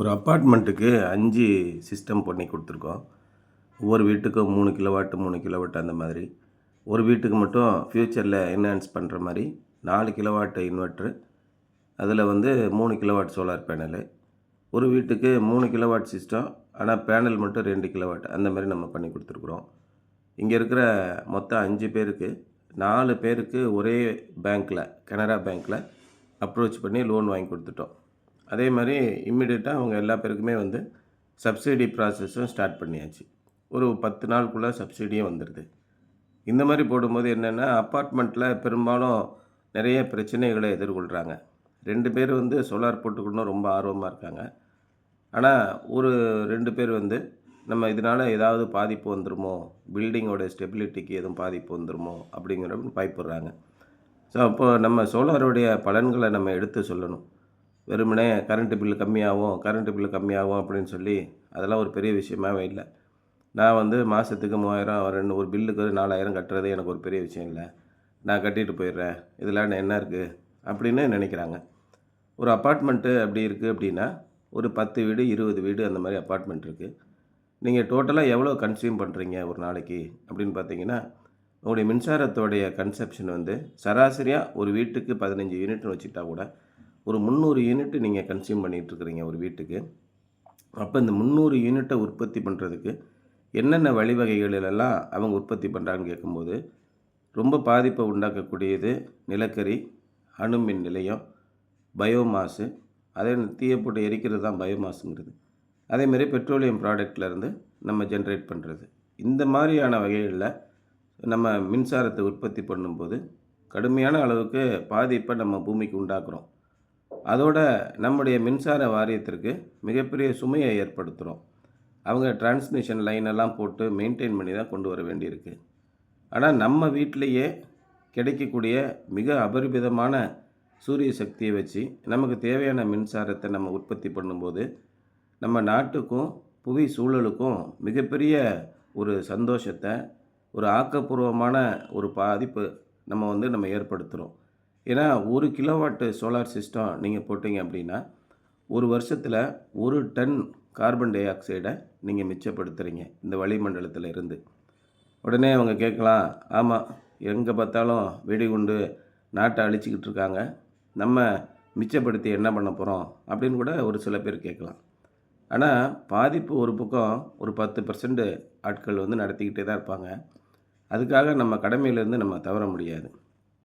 ஒரு அப்பார்ட்மெண்ட்டுக்கு 5 சிஸ்டம் பண்ணி கொடுத்துருக்கோம். ஒவ்வொரு வீட்டுக்கும் 3 கிலோவாட் 3 கிலோவாட் அந்த மாதிரி. ஒரு வீட்டுக்கு மட்டும் ஃப்யூச்சரில் என்ஹான்ஸ் பண்ணுற மாதிரி 4 கிலோவாட் இன்வெர்ட்ரு, அதில் வந்து 3 கிலோவாட் சோலார் பேனலு. ஒரு வீட்டுக்கு 3 கிலோவாட் சிஸ்டம், ஆனால் பேனல் மட்டும் 2 கிலோவாட் அந்த மாதிரி நம்ம பண்ணி கொடுத்துருக்குறோம். இங்கே இருக்கிற மொத்தம் 5 பேருக்கு 4 பேருக்கு ஒரே பேங்க்கில், கனரா பேங்க்கில் அப்ரோச் பண்ணி லோன் வாங்கி கொடுத்துட்டோம். அதே மாதிரி இம்மிடியட்டாக அவங்க எல்லா பேருக்குமே வந்து சப்சிடி ப்ராசஸும் ஸ்டார்ட் பண்ணியாச்சு. ஒரு 10 நாளுக்குள்ளே சப்சிடியும் வந்துடுது. இந்த மாதிரி போடும்போது என்னென்னா, அப்பார்ட்மெண்ட்டில் பெரும்பாலும் நிறைய பிரச்சனைகளை எதிர்கொள்கிறாங்க. 2 பேர் வந்து சோலார் போட்டுக்கணும் ரொம்ப ஆர்வமாக இருக்காங்க. ஆனால் ஒரு 2 பேர் வந்து நம்ம இதனால் ஏதாவது பாதிப்பு வந்துடுமோ, பில்டிங்கோட ஸ்டெபிலிட்டிக்கு எதுவும் பாதிப்பு வந்துடுமோ அப்படிங்கிற பயப்படுறாங்க. ஸோ அப்போ நம்ம சோலாருடைய பலன்களை நம்ம எடுத்து சொல்லணும். வெறுமனே கரண்ட்டு பில்லு கம்மியாகும் அப்படின்னு சொல்லி அதெல்லாம் ஒரு பெரிய விஷயமாவே இல்லை. நான் வந்து மாதத்துக்கு 3000 ஒரு பில்லுக்கு 4000 கட்டுறது எனக்கு ஒரு பெரிய விஷயம் இல்லை. நான் கட்டிட்டு போயிடுறேன், இதில் என்ன இருக்குது அப்படின்னு நினைக்கிறாங்க. ஒரு அப்பார்ட்மெண்ட்டு அப்படி இருக்குது அப்படின்னா ஒரு 10 வீடு 20 வீடு அந்த மாதிரி அப்பார்ட்மெண்ட் இருக்குது. நீங்கள் டோட்டலாக எவ்வளோ கன்சியூம் பண்ணுறீங்க ஒரு நாளைக்கு அப்படின்னு பார்த்தீங்கன்னா, உங்களுடைய மின்சாரத்தோடைய கன்சப்ஷன் வந்து சராசரியாக ஒரு வீட்டுக்கு 15 யூனிட்னு வச்சுக்கிட்டா கூட ஒரு 300 யூனிட் நீங்கள் கன்சியூம் பண்ணிகிட்ருக்குறீங்க ஒரு வீட்டுக்கு. அப்போ இந்த 300 யூனிட்டை உற்பத்தி பண்ணுறதுக்கு என்னென்ன வழிவகைகளிலெல்லாம் அவங்க உற்பத்தி பண்ணுறாங்கன்னு கேட்கும்போது, ரொம்ப பாதிப்பை உண்டாக்கக்கூடியது நிலக்கரி, அணுமின் நிலையம், பயோமாஸு, அதே தீயை போட்டு எரிக்கிறது தான் பயோமாஸுங்கிறது. அதேமாரி பெட்ரோலியம் ப்ராடக்ட்லேருந்து நம்ம ஜென்ரேட் பண்ணுறது. இந்த மாதிரியான வகைகளில் நம்ம மின்சாரத்தை உற்பத்தி பண்ணும்போது கடுமையான அளவுக்கு பாதிப்பை நம்ம பூமிக்கு உண்டாக்குறோம். அதோட நம்முடைய மின்சார வாரியத்திற்கு மிகப்பெரிய சுமையை ஏற்படுத்துகிறோம். அவங்க டிரான்ஸ்மிஷன் லைனெல்லாம் போட்டு மெயின்டைன் பண்ணி தான் கொண்டு வர வேண்டியிருக்கு. ஆனால் நம்ம வீட்டிலையே கிடைக்கக்கூடிய மிக அபரிமிதமான சூரிய சக்தியை வச்சு நமக்கு தேவையான மின்சாரத்தை நம்ம உற்பத்தி பண்ணும்போது நம்ம நாட்டுக்கும் புவி சூழலுக்கும் மிகப்பெரிய ஒரு சந்தோஷத்தை, ஒரு ஆக்கப்பூர்வமான ஒரு பாதிப்பு நம்ம ஏற்படுத்துகிறோம். ஏன்னா 1 கிலோவாட்டு சோலார் சிஸ்டம் நீங்கள் போட்டிங்க அப்படின்னா ஒரு வருஷத்தில் 1 டன் கார்பன் டை ஆக்சைடை நீங்கள் மிச்சப்படுத்துகிறீங்க இந்த வளிமண்டலத்தில் இருந்து. உடனே அவங்க கேட்கலாம், ஆமாம் எங்கே பார்த்தாலும் வெடிகுண்டு நாட்டை அழிச்சிக்கிட்டு இருக்காங்க, நம்ம மிச்சப்படுத்தி என்ன பண்ண போகிறோம் அப்படின்னு கூட ஒரு சில பேர் கேட்கலாம். ஆனால் பாதிப்பு ஒரு பக்கம் ஒரு 10% ஆட்கள் வந்து நடத்திக்கிட்டே தான் இருப்பாங்க. அதுக்காக நம்ம கடமையிலேருந்து நம்ம தவற முடியாது.